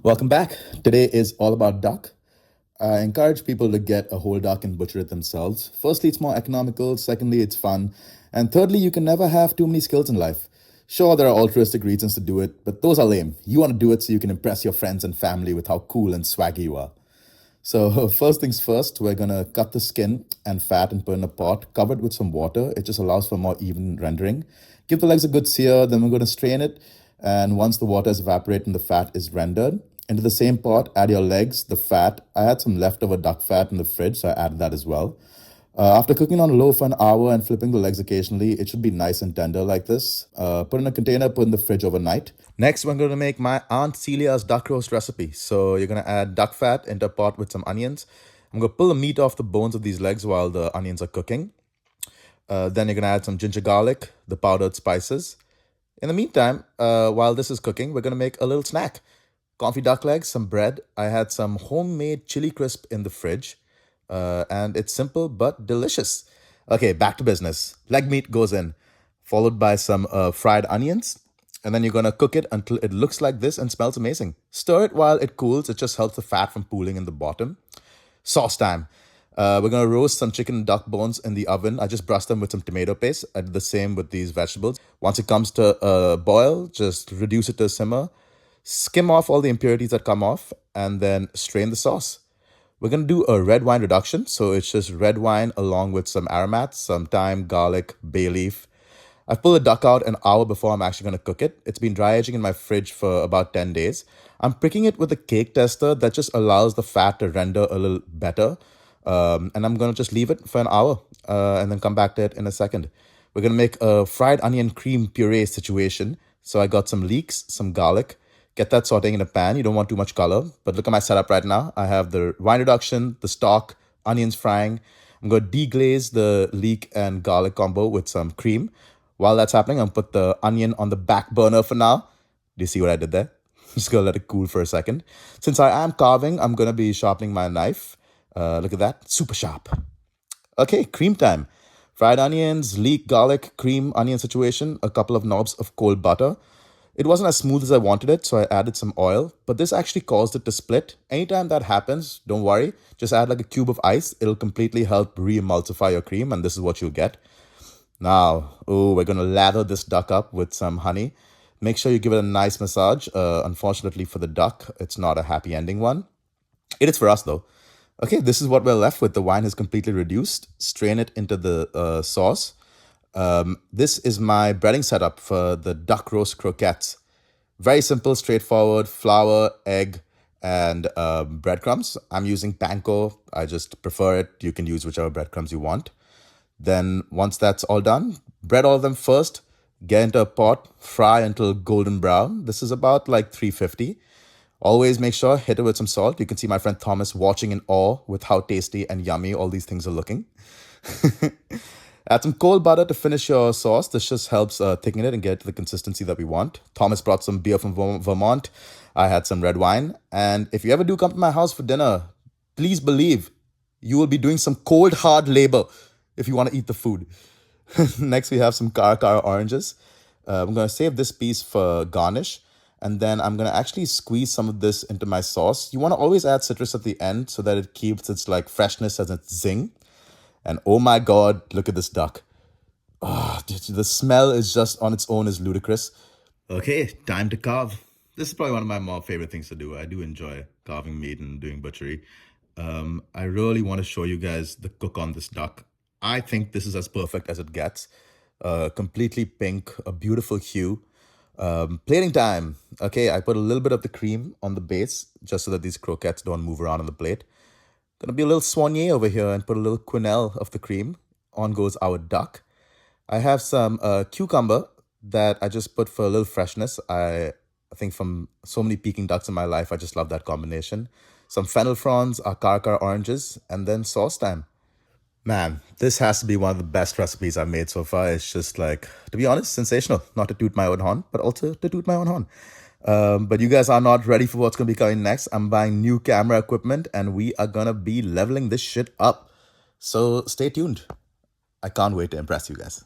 Welcome back. Today is all about duck. I encourage people to get a whole duck and butcher it themselves. Firstly, it's more economical. Secondly, it's fun. And thirdly, you can never have too many skills in life. Sure, there are altruistic reasons to do it, but those are lame. You want to do it so you can impress your friends and family with how cool and swaggy you are. So, first things first, we're gonna cut the skin and fat and put in a pot, cover it with some water. It just allows for more even rendering. Give the legs a good sear, then we're gonna strain it. And once the water is evaporated and the fat is rendered, into the same pot, add your legs, the fat. I had some leftover duck fat in the fridge, so I added that as well. After cooking on low for an hour and flipping the legs occasionally, it should be nice and tender like this. Put in a container, put in the fridge overnight. Next, we're going to make my Aunt Celia's duck roast recipe. So you're going to add duck fat into a pot with some onions. I'm going to pull the meat off the bones of these legs while the onions are cooking. Then you're going to add some ginger garlic, the powdered spices. In the meantime, while this is cooking, we're going to make a little snack. Confit duck legs, some bread. I had some homemade chili crisp in the fridge. And it's simple but delicious. Okay, back to business. Leg meat goes in, followed by some fried onions. And then you're going to cook it until it looks like this and smells amazing. Stir it while it cools. It just helps the fat from pooling in the bottom. Sauce time. We're going to roast some chicken and duck bones in the oven. I just brushed them with some tomato paste. I did the same with these vegetables. Once it comes to a boil, just reduce it to a simmer. Skim off all the impurities that come off and then strain the sauce. We're going to do a red wine reduction. So it's just red wine along with some aromats, some thyme, garlic, bay leaf. I've pulled the duck out an hour before I'm actually going to cook it. It's been dry aging in my fridge for about 10 days. I'm pricking it with a cake tester that just allows the fat to render a little better. And I'm going to just leave it for an hour and then come back to it in a second. We're going to make a fried onion cream puree situation. So I got some leeks, some garlic. Get that sauteing in a pan. You don't want too much color. But look at my setup right now. I have the wine reduction, the stock, onions frying. I'm going to deglaze the leek and garlic combo with some cream. While that's happening, I'm going to put the onion on the back burner for now. Do you see what I did there? Just going to let it cool for a second. Since I am carving, I'm going to be sharpening my knife. Look at that. Super sharp. Okay, cream time. Fried onions, leek, garlic, cream, onion situation. A couple of knobs of cold butter. It wasn't as smooth as I wanted it, so I added some oil. But this actually caused it to split. Anytime that happens, don't worry. Just add like a cube of ice. It'll completely help re-emulsify your cream, and this is what you'll get. Now, we're going to lather this duck up with some honey. Make sure you give it a nice massage. Unfortunately for the duck, it's not a happy ending one. It is for us, though. Okay, this is what we're left with. The wine is completely reduced. Strain it into the sauce. This is my breading setup for the duck roast croquettes. Very simple, straightforward, flour, egg, and breadcrumbs. I'm using panko. I just prefer it. You can use whichever breadcrumbs you want. Then once that's all done, bread all of them first, get into a pot, fry until golden brown. This is about like 350. Always make sure, hit it with some salt. You can see my friend Thomas watching in awe with how tasty and yummy all these things are looking. Add some cold butter to finish your sauce. This just helps thicken it and get to the consistency that we want. Thomas brought some beer from Vermont. I had some red wine. And if you ever do come to my house for dinner, please believe you will be doing some cold, hard labor if you want to eat the food. Next, we have some cara oranges. I'm going to save this piece for garnish. And then I'm going to actually squeeze some of this into my sauce. You want to always add citrus at the end so that it keeps its like freshness and its zing. And oh my God, look at this duck. Oh, the smell is just on its own is ludicrous. Okay, time to carve. This is probably one of my more favorite things to do. I do enjoy carving meat and doing butchery. I really want to show you guys the cook on this duck. I think this is as perfect as it gets. Completely pink, a beautiful hue. Plating time. Okay, I put a little bit of the cream on the base just so that these croquettes don't move around on the plate. Gonna be a little soigné over here and put a little quenelle of the cream. On goes our duck. I have some cucumber that I just put for a little freshness. I think from so many Peking ducks in my life, I just love that combination. Some fennel fronds, our cara oranges, and then sauce time. Man, this has to be one of the best recipes I've made so far. It's just like, to be honest, sensational. Not to toot my own horn, but also to toot my own horn. But you guys are not ready for what's going to be coming next. I'm buying new camera equipment and we are going to be leveling this shit up. So stay tuned. I can't wait to impress you guys.